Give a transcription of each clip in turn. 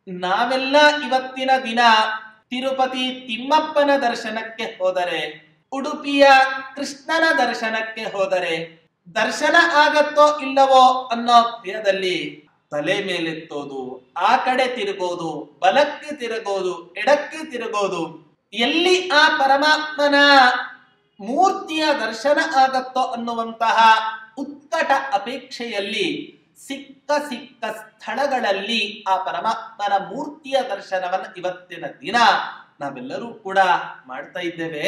ನಾವೆಲ್ಲ ಇವತ್ತಿನ ದಿನ ತಿರುಪತಿ ತಿಮ್ಮಪ್ಪನ ದರ್ಶನಕ್ಕೆ ಹೋದರೆ, ಉಡುಪಿಯ ಕೃಷ್ಣನ ದರ್ಶನಕ್ಕೆ ಹೋದರೆ ದರ್ಶನ ಆಗತ್ತೋ ಇಲ್ಲವೋ ಅನ್ನೋ ಭಯದಲ್ಲಿ ತಲೆ ಮೇಲೆತ್ತೋದು, ಆ ಕಡೆ ತಿರುಗೋದು, ಬಲಕ್ಕೆ ತಿರುಗೋದು, ಎಡಕ್ಕೆ ತಿರುಗೋದು, ಎಲ್ಲಿ ಆ ಪರಮಾತ್ಮನ ಮೂರ್ತಿಯ ದರ್ಶನ ಆಗತ್ತೋ ಅನ್ನುವಂತಹ ಉತ್ಕಟ ಅಪೇಕ್ಷೆಯಲ್ಲಿ ಸಿಕ್ಕ ಸ್ಥಳಗಳಲ್ಲಿ ಆ ಪರಮಾತ್ಮನ ಮೂರ್ತಿಯ ದರ್ಶನವನ್ನು ಇವತ್ತಿನ ದಿನ ನಾವೆಲ್ಲರೂ ಕೂಡ ಮಾಡ್ತಾ ಇದ್ದೇವೆ.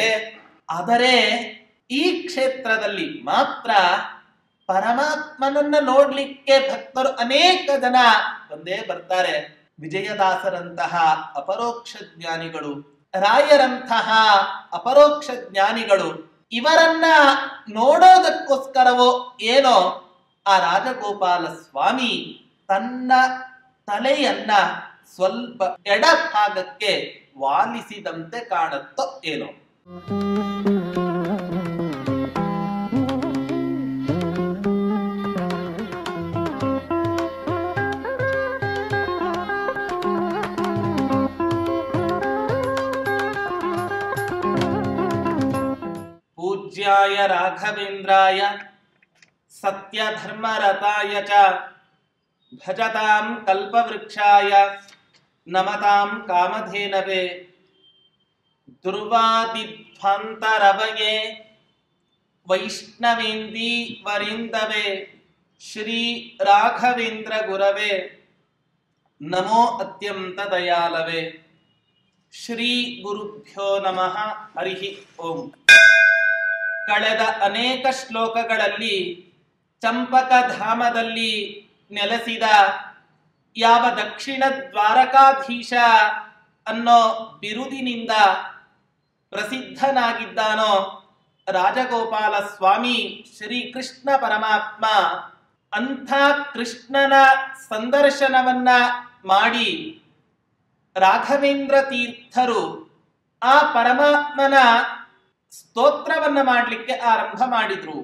ಆದರೆ ಈ ಕ್ಷೇತ್ರದಲ್ಲಿ ಮಾತ್ರ ಪರಮಾತ್ಮನನ್ನ ನೋಡ್ಲಿಕ್ಕೆ ಭಕ್ತರು ಅನೇಕ ಜನ ಬಂದೇ ಬರ್ತಾರೆ. ವಿಜಯದಾಸರಂತಹ ಅಪರೋಕ್ಷ ಜ್ಞಾನಿಗಳು, ರಾಯರಂತಹ ಅಪರೋಕ್ಷ ಜ್ಞಾನಿಗಳು, ಇವರನ್ನ ನೋಡೋದಕ್ಕೋಸ್ಕರವೋ ಏನೋ ಆ ರಾಜಗೋಪಾಲ ಸ್ವಾಮಿ ತನ್ನ ತಲೆಯನ್ನ ಸ್ವಲ್ಪ ಎಡಭಾಗಕ್ಕೆ ವಾಲಿಸಿದಂತೆ ಕಾಣುತ್ತೋ ಏನೋ. ಪೂಜ್ಯಾಯ ರಾಘವೇಂದ್ರಾಯ ಸತ್ಯಧರ್ಮರತಾಯ ಚ ಭಜತಾಂ ಕಲ್ಪವೃಕ್ಷಾಯ ನಮತಾಂ ಕಾಮಧೇನವೇ ದುರ್ವಾದಿಧ್ವಾಂತರವಯೇ ವೈಷ್ಣವೇಂದೀ ವರಿಂದವೇ ಶ್ರೀ ರಾಘವೇಂದ್ರ ಗುರವೇ ನಮೋ ಅತ್ಯಂತ ದಯಾಲವೇ. ಶ್ರೀ ಗುರುಭ್ಯೋ ನಮಃ. ಹರಿ ಓಂ. ಕಳೆದ ಅನೇಕ ಶ್ಲೋಕಗಳಲ್ಲಿ ಚಂಪಕಧಾಮದಲ್ಲಿ ನೆಲೆಸಿದ ಯಾವ ದಕ್ಷಿಣ ದ್ವಾರಕಾಧೀಶ ಅನ್ನೋ ಬಿರುದಿನಿಂದ ಪ್ರಸಿದ್ಧನಾಗಿದ್ದಾನೋ ರಾಜಗೋಪಾಲ ಸ್ವಾಮಿ ಶ್ರೀಕೃಷ್ಣ ಪರಮಾತ್ಮ, ಅಂಥ ಕೃಷ್ಣನ ಸಂದರ್ಶನವನ್ನ ಮಾಡಿ ರಾಘವೇಂದ್ರ ತೀರ್ಥರು ಆ ಪರಮಾತ್ಮನ ಸ್ತೋತ್ರವನ್ನ ಮಾಡಲಿಕ್ಕೆ ಆರಂಭ ಮಾಡಿದ್ರು.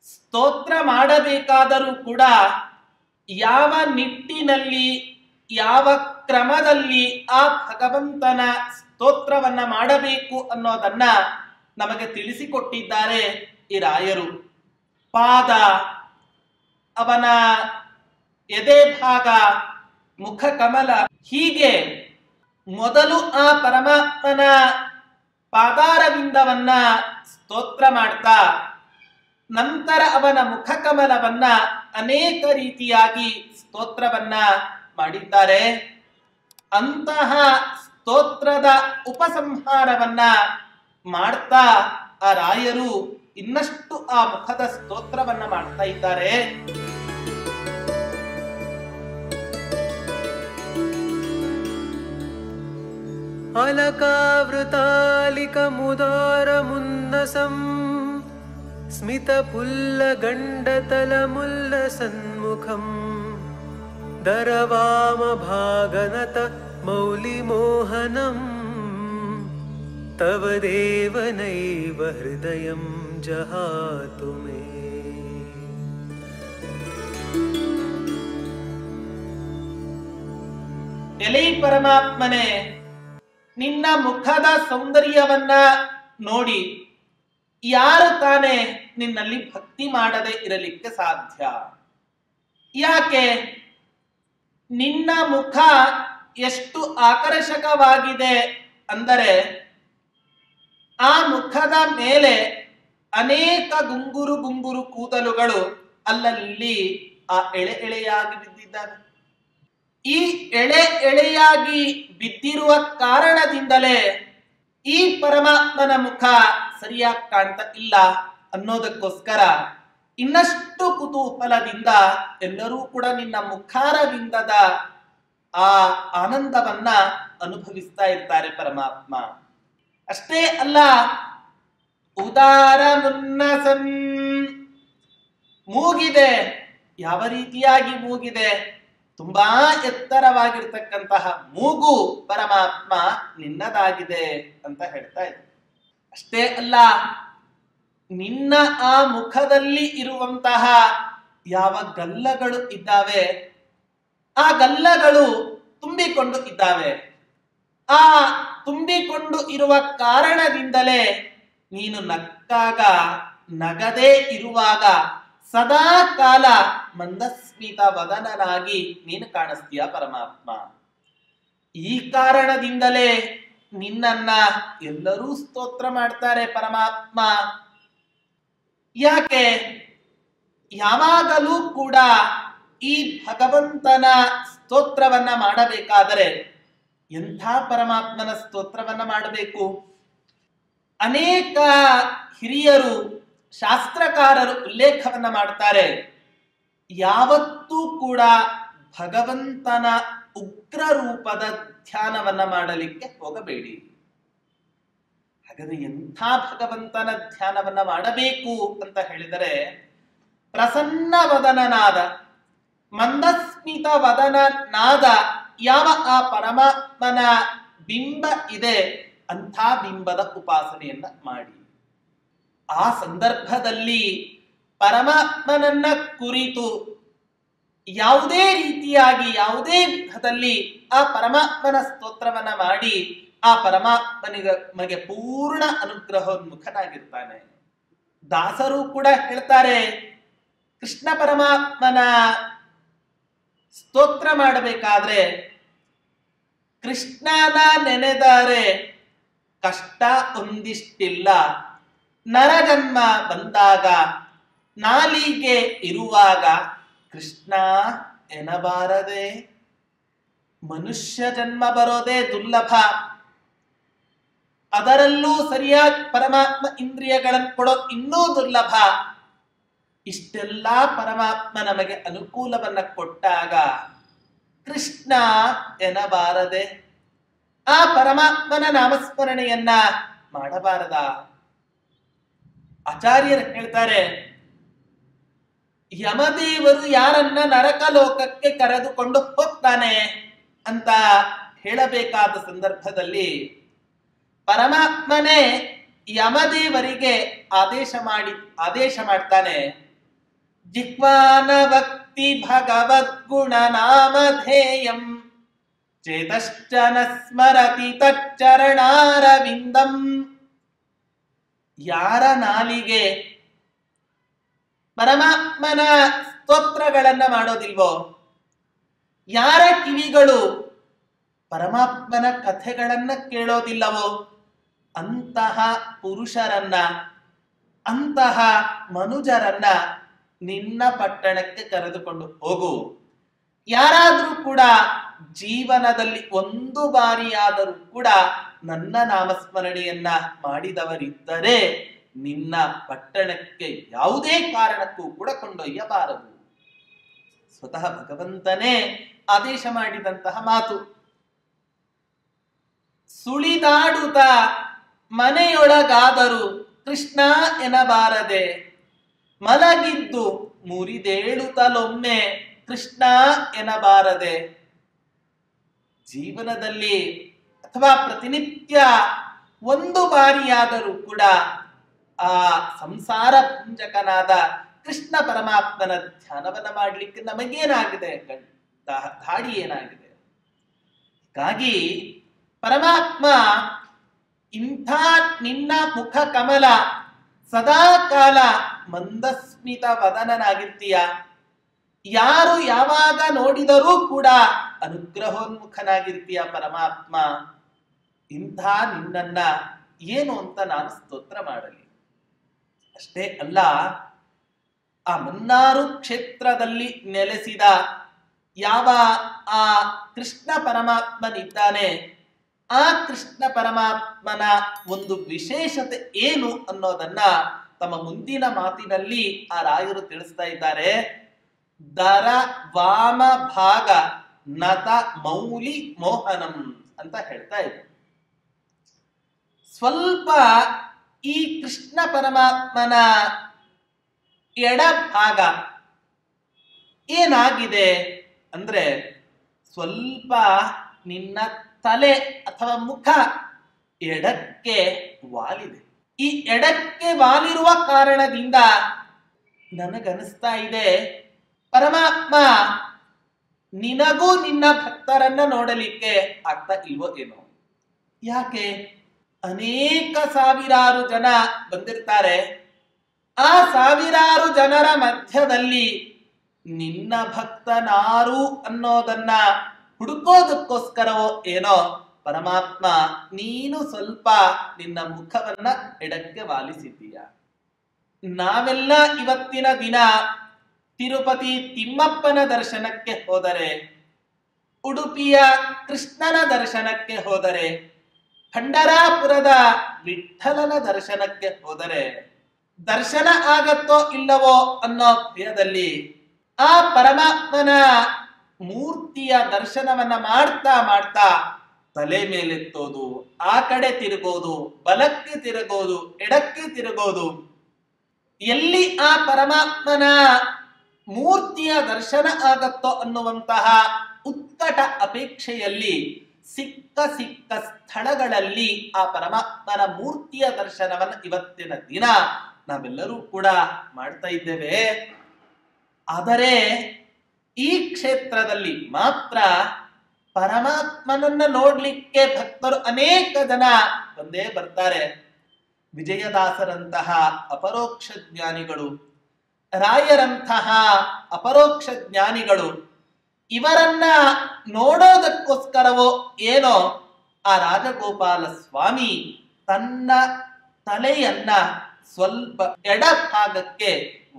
ಸ್ತೋತ್ರ ಮಾಡಬೇಕಾದರೂ ಕೂಡ ಯಾವ ನಿಟ್ಟಿನಲ್ಲಿ, ಯಾವ ಕ್ರಮದಲ್ಲಿ ಆ ಭಗವಂತನ ಸ್ತೋತ್ರವನ್ನ ಮಾಡಬೇಕು ಅನ್ನೋದನ್ನ ನಮಗೆ ತಿಳಿಸಿಕೊಟ್ಟಿದ್ದಾರೆ ಈ ರಾಯರು. ಪಾದ, ಅವನ ಎದೆ ಭಾಗ, ಮುಖ ಕಮಲ, ಹೀಗೆ ಮೊದಲು ಆ ಪರಮಾತ್ಮನ ಪಾದಾರವಿಂದವನ್ನ ಸ್ತೋತ್ರ ಮಾಡ್ತಾ ನಂತರ ಅವನ ಮುಖಕಮಲವನ್ನ ಅನೇಕ ರೀತಿಯಾಗಿ ಸ್ತೋತ್ರವನ್ನ ಮಾಡಿದ್ದಾರೆ. ಅಂತಹ ಸ್ತೋತ್ರದ ಉಪಸಂಹಾರವನ್ನ ಮಾಡ್ತಾ ಆ ರಾಯರು ಇನ್ನಷ್ಟು ಆ ಮುಖದ ಸ್ತೋತ್ರವನ್ನ ಮಾಡ್ತಾ ಇದ್ದಾರೆ. अलकावृतालिकमुदारमुन्नसं स्मितपुल्लगण्डतलमुल्लसन्मुखं दरवामभागनत मौलिमोहनं तव देवनैव हृदयं जहातु मे. ಎಲೈ ಪರಮಾತ್ಮನೇ, ನಿನ್ನ ಮುಖದ ಸೌಂದರ್ಯವನ್ನ ನೋಡಿ ಯಾರು ತಾನೇ ನಿನ್ನಲ್ಲಿ ಭಕ್ತಿ ಮಾಡದೆ ಇರಲಿಕ್ಕೆ ಸಾಧ್ಯ? ಯಾಕೆ? ನಿನ್ನ ಮುಖ ಎಷ್ಟು ಆಕರ್ಷಕವಾಗಿದೆ ಅಂದರೆ ಆ ಮುಖದ ಮೇಲೆ ಅನೇಕ ಗುಂಗುರು ಗುಂಗುರು ಕೂದಲುಗಳು ಅಲ್ಲಲ್ಲಿ ಆ ಎಳೆ ಎಳೆಯಾಗಿ ಬಿದ್ದಿದ್ದಾವೆ. ಈ ಎಳೆ ಎಳೆಯಾಗಿ ಬಿದ್ದಿರುವ ಕಾರಣದಿಂದಲೇ ಈ ಪರಮಾತ್ಮನ ಮುಖ ಸರಿಯಾಗಿ ಕಾಣ್ತಾ ಇಲ್ಲ ಅನ್ನೋದಕ್ಕೋಸ್ಕರ ಇನ್ನಷ್ಟು ಕುತೂಹಲದಿಂದ ಎಲ್ಲರೂ ಕೂಡ ನಿನ್ನ ಮುಖಾರವಿಂದದ ಆ ಆನಂದವನ್ನ ಅನುಭವಿಸ್ತಾ ಇರ್ತಾರೆ ಪರಮಾತ್ಮ. ಅಷ್ಟೇ ಅಲ್ಲ, ಉದಾರ ಮುನ್ನಸಂ, ಮೂಗಿದೆ. ಯಾವ ರೀತಿಯಾಗಿ ಮೂಗಿದೆ? ತುಂಬಾ ಎತ್ತರವಾಗಿರ್ತಕ್ಕಂತಹ ಮೂಗು ಪರಮಾತ್ಮ ನಿನ್ನದಾಗಿದೆ ಅಂತ ಹೇಳ್ತಾ ಇದೆ. ಅಷ್ಟೇ ಅಲ್ಲ, ನಿನ್ನ ಆ ಮುಖದಲ್ಲಿ ಇರುವಂತಹ ಯಾವ ಗಲ್ಲಗಳು ಇದ್ದಾವೆ, ಆ ಗಲ್ಲಗಳು ತುಂಬಿಕೊಂಡು ಇದ್ದಾವೆ. ಆ ತುಂಬಿಕೊಂಡು ಇರುವ ಕಾರಣದಿಂದಲೇ ನೀನು ನಕ್ಕಾಗ, ನಗದೇ ಇರುವಾಗ ಸದಾ ಕಾಲ ಮಂದಸ್ಮಿತ ವದನನಾಗಿ ನೀನು ಕಾಣಿಸ್ತೀಯ ಪರಮಾತ್ಮ. ಈ ಕಾರಣದಿಂದಲೇ ನಿನ್ನನ್ನ ಎಲ್ಲರೂ ಸ್ತೋತ್ರ ಮಾಡ್ತಾರೆ ಪರಮಾತ್ಮ. ಯಾಕೆ? ಯಾವಾಗಲೂ ಕೂಡ ಈ ಭಗವಂತನ ಸ್ತೋತ್ರವನ್ನ ಮಾಡಬೇಕಾದರೆ ಎಂಥ ಪರಮಾತ್ಮನ ಸ್ತೋತ್ರವನ್ನ ಮಾಡಬೇಕು? ಅನೇಕ ಹಿರಿಯರು, ಶಾಸ್ತ್ರಕಾರರು ಉಲ್ಲೇಖವನ್ನ ಮಾಡ್ತಾರೆ. ಯಾವತ್ತೂ ಕೂಡ ಭಗವಂತನ ಉಗ್ರ ರೂಪದ ಧ್ಯಾನವನ್ನ ಮಾಡಲಿಕ್ಕೆ ಹೋಗಬೇಡಿ. ಹಾಗಾದ್ರೆ ಎಂಥ ಭಗವಂತನ ಧ್ಯಾನವನ್ನ ಮಾಡಬೇಕು ಅಂತ ಹೇಳಿದರೆ, ಪ್ರಸನ್ನ ವದನನಾದ, ಮಂದಸ್ಮಿತ ವದನನಾದ ಯಾವ ಆ ಪರಮಾತ್ಮನ ಬಿಂಬ ಇದೆ ಅಂಥ ಬಿಂಬದ ಉಪಾಸನೆಯನ್ನ ಮಾಡಿ. ಆ ಸಂದರ್ಭದಲ್ಲಿ ಪರಮಾತ್ಮನನ್ನ ಕುರಿತು ಯಾವುದೇ ರೀತಿಯಾಗಿ, ಯಾವುದೇ ವಿಧದಲ್ಲಿ ಆ ಪರಮಾತ್ಮನ ಸ್ತೋತ್ರವನ್ನ ಮಾಡಿ ಆ ಪರಮಾತ್ಮನಿಗೆ ಪೂರ್ಣ ಅನುಗ್ರಹೋನ್ಮುಖನಾಗಿರ್ತಾನೆ. ದಾಸರು ಕೂಡ ಹೇಳ್ತಾರೆ, ಕೃಷ್ಣ ಪರಮಾತ್ಮನ ಸ್ತೋತ್ರ ಮಾಡಬೇಕಾದ್ರೆ ಕೃಷ್ಣನ ನೆನೆದರೆ ಕಷ್ಟ ಒಂದಿಷ್ಟಿಲ್ಲ, ನರಜನ್ಮ ಬಂದಾಗ ನಾಲಿಗೆ ಇರುವಾಗ ಕೃಷ್ಣ ಎನಬಾರದೆ. ಮನುಷ್ಯ ಜನ್ಮ ಬರೋದೇ ದುರ್ಲಭ, ಅದರಲ್ಲೂ ಸರಿಯಾಗಿ ಪರಮಾತ್ಮ ಇಂದ್ರಿಯಗಳನ್ನು ಕೊಡೋದು ಇನ್ನೂ ದುರ್ಲಭ. ಇಷ್ಟೆಲ್ಲ ಪರಮಾತ್ಮ ನಮಗೆ ಅನುಕೂಲವನ್ನ ಕೊಟ್ಟಾಗ ಕೃಷ್ಣ ಎನಬಾರದೆ. ಆ ಪರಮಾತ್ಮನ ನಾಮಸ್ಮರಣೆಯನ್ನ ಮಾಡಬಾರದ? ಆಚಾರ್ಯರು ಹೇಳ್ತಾರೆ, ಯಮದೇವರು ಯಾರನ್ನ ನರಕ ಲೋಕಕ್ಕೆ ಕರೆದುಕೊಂಡು ಹೋಗ್ತಾನೆ ಅಂತ ಹೇಳಬೇಕಾದ ಸಂದರ್ಭದಲ್ಲಿ ಪರಮಾತ್ಮನೇ ಯಮದೇವರಿಗೆ ಆದೇಶ ಮಾಡ್ತಾನೆ, ಜಿಹ್ವಾನ ಭಕ್ತಿ ಭಗವದ್ಗುಣ ನಾಮಧೇಯಂ ಚೇತಶ್ಚನ ಸ್ಮರತಿ ತಚ್ಚರಣಾರವಿಂದಂ. ಯಾರ ನಾಲಿಗೆ ಪರಮಾತ್ಮನ ಸ್ತೋತ್ರಗಳನ್ನ ಮಾಡೋದಿಲ್ವೋ, ಯಾರ ಕಿವಿಗಳು ಪರಮಾತ್ಮನ ಕಥೆಗಳನ್ನ ಕೇಳೋದಿಲ್ಲವೋ ಅಂತಹ ಪುರುಷರನ್ನ, ಅಂತಹ ಮನುಜರನ್ನ ನಿನ್ನ ಪಟ್ಟಣಕ್ಕೆ ಕರೆದುಕೊಂಡು ಹೋಗು. ಯಾರಾದ್ರೂ ಕೂಡ ಜೀವನದಲ್ಲಿ ಒಂದು ಬಾರಿಯಾದರೂ ಕೂಡ ನನ್ನ ನಾಮಸ್ಮರಣೆಯನ್ನ ಮಾಡಿದವರಿದ್ದರೆ ನಿನ್ನ ಪಟ್ಟಣಕ್ಕೆ ಯಾವುದೇ ಕಾರಣಕ್ಕೂ ಕೂಡ ಕೊಂಡೊಯ್ಯಬಾರದು. ಸ್ವತಃ ಭಗವಂತನೇ ಆದೇಶ ಮಾಡಿದಂತಹ ಮಾತು. ಸುಳಿದಾಡುತ್ತ ಮನೆಯೊಳಗಾದರೂ ಕೃಷ್ಣ ಎನಬಾರದೆ, ಮಲಗಿದ್ದು ಮುರಿದೇಳುತ್ತಲೊಮ್ಮೆ ಕೃಷ್ಣ ಎನಬಾರದೆ. ಜೀವನದಲ್ಲಿ ಅಥವಾ ಪ್ರತಿನಿತ್ಯ ಒಂದು ಬಾರಿಯಾದರೂ ಕೂಡ ಆ ಸಂಸಾರ ಭುಂಜಕನಾದ ಕೃಷ್ಣ ಪರಮಾತ್ಮನ ಧ್ಯಾನವನ್ನ ಮಾಡಲಿಕ್ಕೆ ನಮಗೇನಾಗಿದೆ? ದಾಡಿ ಏನಾಗಿದೆ? ಹೀಗಾಗಿ ಪರಮಾತ್ಮ ಇಂಥ ನಿನ್ನ ಮುಖ ಕಮಲ ಸದಾ ಕಾಲ ಮಂದಸ್ಮಿತ ವದನನಾಗಿರ್ತೀಯ. ಯಾರು ಯಾವಾಗ ನೋಡಿದರೂ ಕೂಡ ಅನುಗ್ರಹೋನ್ಮುಖನಾಗಿರ್ತೀಯ ಪರಮಾತ್ಮ. ಇಂಥ ನಿನ್ನನ್ನ ಏನು ಅಂತ ನಾನು ಸ್ತೋತ್ರ ಮಾಡಲಿ? ಅಷ್ಟೇ ಅಲ್ಲ, ಆ ಮನ್ನಾರು ಕ್ಷೇತ್ರದಲ್ಲಿ ನೆಲೆಸಿದ ಯಾವ ಆ ಕೃಷ್ಣ ಪರಮಾತ್ಮನಿದ್ದಾನೆ, ಆ ಕೃಷ್ಣ ಪರಮಾತ್ಮನ ಒಂದು ವಿಶೇಷತೆ ಏನು ಅನ್ನೋದನ್ನ ತಮ್ಮ ಮುಂದಿನ ಮಾತಿನಲ್ಲಿ ಆ ರಾಯರು ತಿಳಿಸ್ತಾ ಇದ್ದಾರೆ. ದರ ವಾಮ ಭಾಗ ನತ ಮೌಲಿ ಮೋಹನಂ ಅಂತ ಹೇಳ್ತಾ ಇದ್ದಾರೆ. ಸ್ವಲ್ಪ ಈ ಕೃಷ್ಣ ಪರಮಾತ್ಮನ ಎಡಭಾಗ ಏನಾಗಿದೆ ಅಂದ್ರೆ, ಸ್ವಲ್ಪ ನಿನ್ನ ತಲೆ ಅಥವಾ ಮುಖ ಎಡಕ್ಕೆ ವಾಲಿದೆ. ಈ ಎಡಕ್ಕೆ ವಾಲಿರುವ ಕಾರಣದಿಂದ ನನಗನಿಸ್ತಾ ಇದೆ ಪರಮಾತ್ಮ ನಿನಗೂ ನಿನ್ನ ಭಕ್ತರನ್ನ ನೋಡಲಿಕ್ಕೆ ಆಗ್ತಾ ಇಲ್ವೋ ಏನೋ. ಯಾಕೆ? ಅನೇಕ ಸಾವಿರಾರು ಜನ ಬಂದಿರ್ತಾರೆ. ಆ ಸಾವಿರಾರು ಜನರ ಮಧ್ಯದಲ್ಲಿ ನಿನ್ನ ಭಕ್ತನಾರು ಅನ್ನೋದನ್ನ ಹುಡುಕೋದಕ್ಕೋಸ್ಕರವೋ ಏನೋ ಪರಮಾತ್ಮ ನೀನು ಸ್ವಲ್ಪ ನಿನ್ನ ಮುಖವನ್ನ ಎಡಕ್ಕೆ ವಾಲಿಸಿದ್ದೀಯ. ನಾವೆಲ್ಲ ಇವತ್ತಿನ ದಿನ ತಿರುಪತಿ ತಿಮ್ಮಪ್ಪನ ದರ್ಶನಕ್ಕೆ ಹೋದರೆ, ಉಡುಪಿಯ ಕೃಷ್ಣನ ದರ್ಶನಕ್ಕೆ ಹೋದರೆ, ಪಂಢರಾಪುರದ ವಿಠ್ಠಲನ ದರ್ಶನಕ್ಕೆ ಹೋದರೆ ದರ್ಶನ ಆಗತ್ತೋ ಇಲ್ಲವೋ ಅನ್ನೋ ಭಯದಲ್ಲಿ ಆ ಪರಮಾತ್ಮನ ಮೂರ್ತಿಯ ದರ್ಶನವನ್ನ ಮಾಡ್ತಾ ಮಾಡ್ತಾ ತಲೆ ಮೇಲೆತ್ತೋದು, ಆ ಕಡೆ ತಿರುಗೋದು, ಬಲಕ್ಕೆ ತಿರುಗೋದು, ಎಡಕ್ಕೆ ತಿರುಗೋದು, ಎಲ್ಲಿ ಆ ಪರಮಾತ್ಮನ ಮೂರ್ತಿಯ ದರ್ಶನ ಆಗತ್ತೋ ಅನ್ನುವಂತಹ ಉತ್ಕಟ ಅಪೇಕ್ಷೆಯಲ್ಲಿ ಸಿಕ್ಕ ಸ್ಥಳಗಳಲ್ಲಿ ಆ ಪರಮಾತ್ಮನ ಮೂರ್ತಿಯ ದರ್ಶನವನ್ನ ಇವತ್ತಿನ ದಿನ ನಾವೆಲ್ಲರೂ ಕೂಡ ಮಾಡ್ತಾ ಇದ್ದೇವೆ. ಆದರೆ ಈ ಕ್ಷೇತ್ರದಲ್ಲಿ ಮಾತ್ರ ಪರಮಾತ್ಮನನ್ನ ನೋಡ್ಲಿಕ್ಕೆ ಭಕ್ತರು ಅನೇಕ ಜನ ಬಂದೇ ಬರ್ತಾರೆ. ವಿಜಯದಾಸರಂತಹ ಅಪರೋಕ್ಷ ಜ್ಞಾನಿಗಳು, ರಾಯರಂತಹ ಅಪರೋಕ್ಷ ಜ್ಞಾನಿಗಳು ಇವರನ್ನ ನೋಡೋದಕ್ಕೋಸ್ಕರವೋ ಏನೋ ಆ ರಾಜಗೋಪಾಲ ಸ್ವಾಮಿ ತನ್ನ ತಲೆಯನ್ನ ಸ್ವಲ್ಪ ಎಡಭಾಗಕ್ಕೆ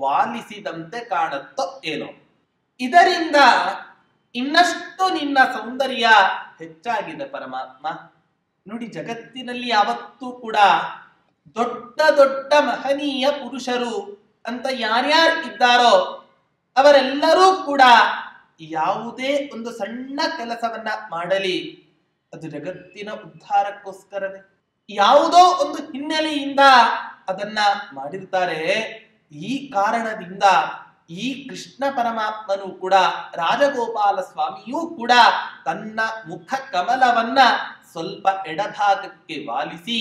ವಾಲಿಸಿದಂತೆ ಕಾಣುತ್ತೋ ಏನೋ. ಇದರಿಂದ ಇನ್ನಷ್ಟು ನಿನ್ನ ಸೌಂದರ್ಯ ಹೆಚ್ಚಾಗಿದೆ ಪರಮಾತ್ಮ. ನೋಡಿ, ಜಗತ್ತಿನಲ್ಲಿ ಯಾವತ್ತೂ ಕೂಡ ದೊಡ್ಡ ದೊಡ್ಡ ಮಹನೀಯ ಪುರುಷರು ಅಂತ ಯಾರ್ಯಾರು ಇದ್ದಾರೋ ಅವರೆಲ್ಲರೂ ಕೂಡ ಯಾವುದೇ ಒಂದು ಸಣ್ಣ ಕೆಲಸವನ್ನ ಮಾಡಲಿ ಅದು ಜಗತ್ತಿನ ಉದ್ಧಾರಕ್ಕೋಸ್ಕರವೇ. ಯಾವುದೋ ಒಂದು ಹಿನ್ನೆಲೆಯಿಂದ ಅದನ್ನ ಮಾಡಿರ್ತಾರೆ. ಈ ಕಾರಣದಿಂದ ಈ ಕೃಷ್ಣ ಪರಮಾತ್ಮನು ಕೂಡ, ರಾಜಗೋಪಾಲ ಸ್ವಾಮಿಯೂ ಕೂಡ ತನ್ನ ಮುಖ ಕಮಲವನ್ನ ಸ್ವಲ್ಪ ಎಡಭಾಗಕ್ಕೆ ವಾಲಿಸಿ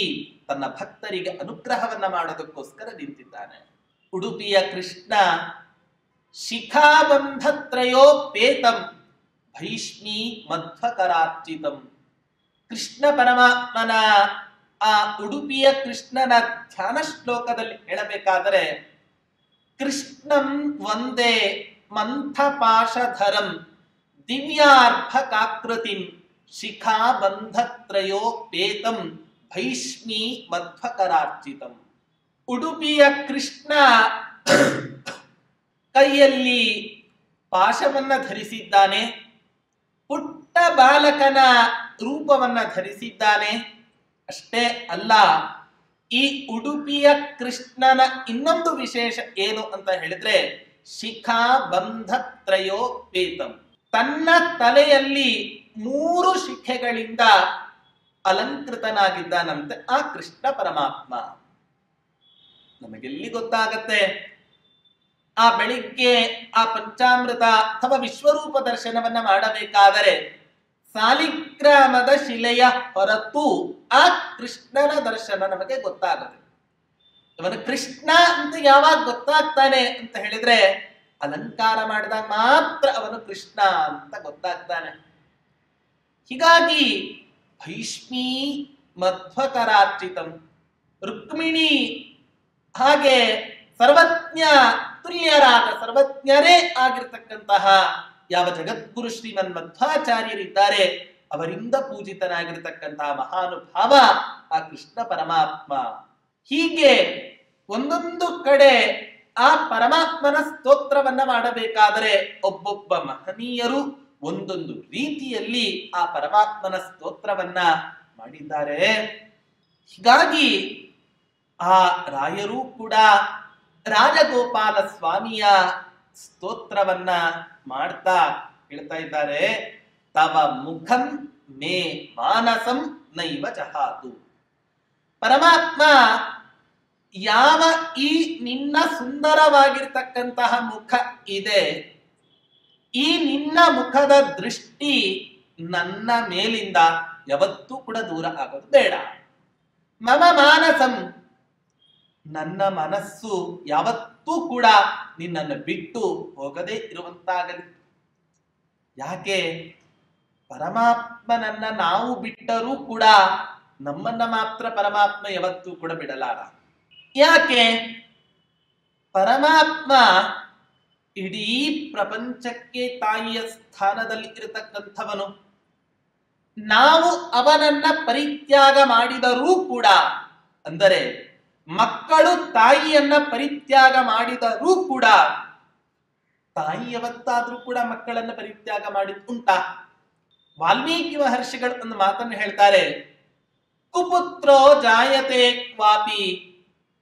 ತನ್ನ ಭಕ್ತರಿಗೆ ಅನುಗ್ರಹವನ್ನ ಮಾಡೋದಕ್ಕೋಸ್ಕರ ನಿಂತಿದ್ದಾನೆ. ಉಡುಪಿಯ ಕೃಷ್ಣ ಶಿಖಾಬಂಧತ್ರಯೋಪೇತಂ ಭೈಷ್ಮೀ ಮಧ್ವಕರಾರ್ಚಿತಂ. ಕೃಷ್ಣ ಪರಮಾತ್ಮನ ಆ ಉಡುಪಿಯ ಕೃಷ್ಣನ ಧ್ಯಾನ ಶ್ಲೋಕದಲ್ಲಿ ಹೇಳಬೇಕಾದರೆ, ಕೃಷ್ಣಂ ವಂದೇ ಮಂಥಪಾಶಧರಂ ದಿವ್ಯಾರ್ಭಕಾಕೃತಿಂ ಶಿಖಾಬಂಧತ್ರಯೋಪೇತಂ ಭೈಷ್ಮೀ ಮಧ್ವಕರಾರ್ಚಿತಂ. ಉಡುಪಿಯ ಕೃಷ್ಣ ಕೈಯಲ್ಲಿ ಪಾಶವನ್ನ ಧರಿಸಿದ್ದಾನೆ, ಪುಟ್ಟ ಬಾಲಕನ ರೂಪವನ್ನ ಧರಿಸಿದ್ದಾನೆ. ಅಷ್ಟೇ ಅಲ್ಲ, ಈ ಉಡುಪಿಯ ಕೃಷ್ಣನ ಇನ್ನೊಂದು ವಿಶೇಷ ಏನು ಅಂತ ಹೇಳಿದ್ರೆ ಶಿಖಾಬಂಧತ್ರಯೋಪೇತಂ. ತನ್ನ ತಲೆಯಲ್ಲಿ 3 ಶಿಖೆಗಳಿಂದ ಅಲಂಕೃತನಾಗಿದ್ದಾನಂತೆ ಆ ಕೃಷ್ಣ ಪರಮಾತ್ಮ. ನಮಗೆಲ್ಲಿ ಗೊತ್ತಾಗತ್ತೆ? ಆ ಬೆಳಿಗ್ಗೆ ಆ ಪಂಚಾಮೃತ ಅಥವಾ ವಿಶ್ವರೂಪ ದರ್ಶನವನ್ನ ಮಾಡಬೇಕಾದರೆ ಸಾಲಿಗ್ರಾಮದ ಶಿಲೆಯ ಹೊರತು ಆ ಕೃಷ್ಣನ ದರ್ಶನ ನಮಗೆ ಗೊತ್ತಾಗದೆ. ಅವನು ಕೃಷ್ಣ ಅಂತ ಯಾವಾಗ ಗೊತ್ತಾಗ್ತಾನೆ ಅಂತ ಹೇಳಿದ್ರೆ ಅಲಂಕಾರ ಮಾಡಿದಾಗ ಮಾತ್ರ ಅವನು ಕೃಷ್ಣ ಅಂತ ಗೊತ್ತಾಗ್ತಾನೆ. ಹೀಗಾಗಿ ಭೈಷ್ಮೀ ಮಧ್ವಕರಾರ್ಚಿತಂ, ರುಕ್ಮಿಣಿ ಹಾಗೆ ಸರ್ವಜ್ಞ ತುಲ್ಯರಾದ ಸರ್ವಜ್ಞರೇ ಆಗಿರ್ತಕ್ಕಂತಹ ಯಾವ ಜಗದ್ಗುರು ಶ್ರೀಮನ್ ಮಧ್ವಾಚಾರ್ಯರಿದ್ದಾರೆ ಅವರಿಂದ ಪೂಜಿತನಾಗಿರ್ತಕ್ಕಂತಹ ಮಹಾನುಭಾವ ಆ ಕೃಷ್ಣ ಪರಮಾತ್ಮ. ಹೀಗೆ ಒಂದೊಂದು ಕಡೆ ಆ ಪರಮಾತ್ಮನ ಸ್ತೋತ್ರವನ್ನ ಮಾಡಬೇಕಾದರೆ ಒಬ್ಬೊಬ್ಬ ಮಹನೀಯರು ಒಂದೊಂದು ರೀತಿಯಲ್ಲಿ ಆ ಪರಮಾತ್ಮನ ಸ್ತೋತ್ರವನ್ನ ಮಾಡಿದ್ದಾರೆ. ಹೀಗಾಗಿ ಆ ರಾಯರು ಕೂಡ ರಾಜಗೋಪಾಲ ಸ್ವಾಮಿಯ ಸ್ತೋತ್ರವನ್ನ ಮಾಡ್ತಾ ಹೇಳ್ತಾ ಇದ್ದಾರೆ, ತವ ಮುಖಂ ಮೇ ಮಾನಸಂ ನೈವ ಜಹಾತು. ಪರಮಾತ್ಮ ಯಾವ ಈ ನಿನ್ನ ಸುಂದರವಾಗಿರ್ತಕ್ಕಂತಹ ಮುಖ ಇದೆ, ಈ ನಿನ್ನ ಮುಖದ ದೃಷ್ಟಿ ನನ್ನ ಮೇಲಿಂದ ಯಾವತ್ತೂ ಕೂಡ ದೂರ ಆಗೋದು ಬೇಡ. ಮಮ ಮಾನಸಂ, ನನ್ನ ಮನಸ್ಸು ಯಾವತ್ತೂ ಕೂಡ ನಿನ್ನನ್ನು ಬಿಟ್ಟು ಹೋಗದೇ ಇರುವಂತಾಗಲಿ. ಯಾಕೆ? ಪರಮಾತ್ಮನನ್ನ ನಾವು ಬಿಟ್ಟರೂ ಕೂಡ ನಮ್ಮನ್ನ ಮಾತ್ರ ಪರಮಾತ್ಮ ಯಾವತ್ತೂ ಕೂಡ ಬಿಡಲಾರ. ಯಾಕೆ? ಪರಮಾತ್ಮ ಇಡೀ ಪ್ರಪಂಚಕ್ಕೆ ತಾಯಿಯ ಸ್ಥಾನದಲ್ಲಿ ಇರತಕ್ಕಂಥವನು. ನಾವು ಅವನನ್ನ ಪರಿತ್ಯಾಗ ಮಾಡಿದರೂ ಕೂಡ, ಅಂದರೆ ಮಕ್ಕಳು ತಾಯಿಯನ್ನ ಪರಿತ್ಯಾಗ ಮಾಡಿದರೂ ಕೂಡ, ತಾಯಿ ಯಾವತ್ತಾದ್ರೂ ಕೂಡ ಮಕ್ಕಳನ್ನ ಪರಿತ್ಯಾಗ ಮಾಡಿದ್ದುಂಟಾ? ವಾಲ್ಮೀಕಿ ಮಹರ್ಷಿಗಳು ಒಂದು ಮಾತನ್ನು ಹೇಳ್ತಾರೆ, ಕುಪುತ್ರೋ ಜಾಯತೆ ಕ್ವಾಪಿ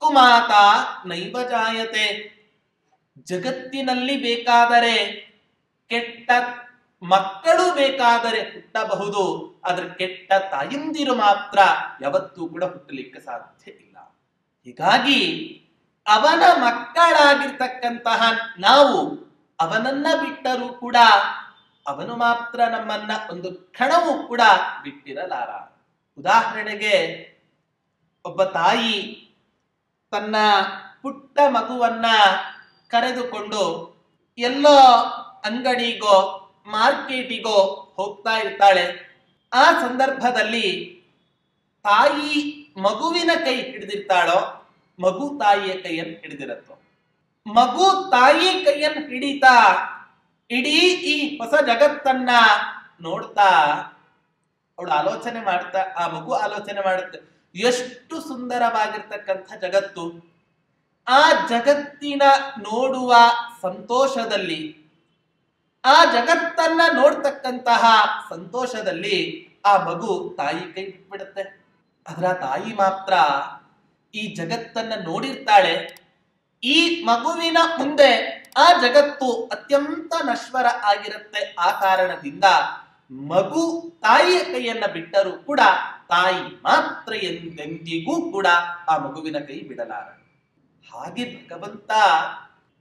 ಕುಮಾತಾ ನೈವ ಜಾಯತೆ. ಜಗತ್ತಿನಲ್ಲಿ ಬೇಕಾದರೆ ಕೆಟ್ಟ ಮಕ್ಕಳು ಬೇಕಾದರೆ ಹುಟ್ಟಬಹುದು, ಆದ್ರೆ ಕೆಟ್ಟ ತಾಯಂದಿರು ಮಾತ್ರ ಯಾವತ್ತೂ ಕೂಡ ಹುಟ್ಟಲಿಕ್ಕೆ ಸಾಧ್ಯ ಇಲ್ಲ. ಹೀಗಾಗಿ ಅವನ ಮಕ್ಕಳಾಗಿರ್ತಕ್ಕಂತಹ ನಾವು ಅವನನ್ನ ಬಿಟ್ಟರೂ ಕೂಡ ಅವನು ಮಾತ್ರ ನಮ್ಮನ್ನ ಒಂದು ಕ್ಷಣವೂ ಕೂಡ ಬಿಟ್ಟಿರಲಾರ. ಉದಾಹರಣೆಗೆ, ಒಬ್ಬ ತಾಯಿ ತನ್ನ ಪುಟ್ಟ ಮಗುವನ್ನ ಕರೆದುಕೊಂಡು ಎಲ್ಲೋ ಅಂಗಡಿಗೋ ಮಾರ್ಕೆಟಿಗೋ ಹೋಗ್ತಾ ಇರ್ತಾಳೆ. ಆ ಸಂದರ್ಭದಲ್ಲಿ ತಾಯಿ ಮಗುವಿನ ಕೈ ಹಿಡಿದಿರ್ತಾಳೋ, ಮಗು ತಾಯಿಯ ಕೈಯನ್ನು ಹಿಡಿದಿರತ್ತೋ. ಮಗು ತಾಯಿ ಕೈಯನ್ನು ಹಿಡಿತಾ ಇಡೀ ಈ ಹೊಸ ಜಗತ್ತನ್ನ ನೋಡ್ತಾ ಅವಳು ಆಲೋಚನೆ ಮಾಡ್ತಾ, ಆ ಮಗು ಆಲೋಚನೆ ಮಾಡುತ್ತೆ, ಎಷ್ಟು ಸುಂದರವಾಗಿರ್ತಕ್ಕಂಥ ಜಗತ್ತು. ಆ ಜಗತ್ತಿನ ನೋಡುವ ಸಂತೋಷದಲ್ಲಿ, ಆ ಜಗತ್ತನ್ನ ನೋಡ್ತಕ್ಕಂತಹ ಸಂತೋಷದಲ್ಲಿ ಆ ಮಗು ತಾಯಿ ಕೈ ಬಿಟ್ಬಿಡುತ್ತೆ. ಅದರ ತಾಯಿ ಮಾತ್ರ ಈ ಜಗತ್ತನ್ನ ನೋಡಿರ್ತಾಳೆ. ಈ ಮಗುವಿನ ಮುಂದೆ ಆ ಜಗತ್ತು ಅತ್ಯಂತ ನಶ್ವರ ಆಗಿರುತ್ತೆ. ಆ ಕಾರಣದಿಂದ ಮಗು ತಾಯಿಯ ಕೈಯನ್ನ ಬಿಟ್ಟರೂ ಕೂಡ ತಾಯಿ ಮಾತ್ರ ಎಂದೆಂದಿಗೂ ಕೂಡ ಆ ಮಗುವಿನ ಕೈ ಬಿಡಲಾರ. ಹಾಗೆ ಭಗವಂತ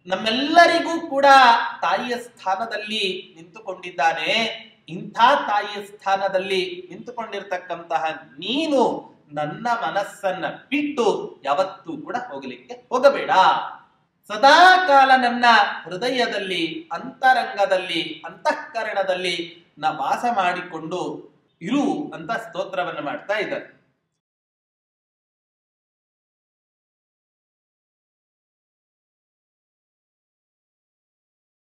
ನಮ್ಮೆಲ್ಲರಿಗೂ ಕೂಡ ತಾಯಿಯ ಸ್ಥಾನದಲ್ಲಿ ನಿಂತುಕೊಂಡಿದ್ದಾನೆ. ಇಂಥ ತಾಯಿಯ ಸ್ಥಾನದಲ್ಲಿ ನಿಂತುಕೊಂಡಿರ್ತಕ್ಕಂತಹ ನೀನು ನನ್ನ ಮನಸ್ಸನ್ನ ಬಿಟ್ಟು ಯಾವತ್ತೂ ಕೂಡ ಹೋಗಲಿಕ್ಕೆ ಹೋಗಬೇಡ. ಸದಾ ಕಾಲ ನನ್ನ ಹೃದಯದಲ್ಲಿ, ಅಂತರಂಗದಲ್ಲಿ, ಅಂತಃಕರಣದಲ್ಲಿ ವಾಸ ಮಾಡಿಕೊಂಡು ಇರು ಅಂತ ಸ್ತೋತ್ರವನ್ನು ಮಾಡ್ತಾ ಇದ್ದಾರೆ.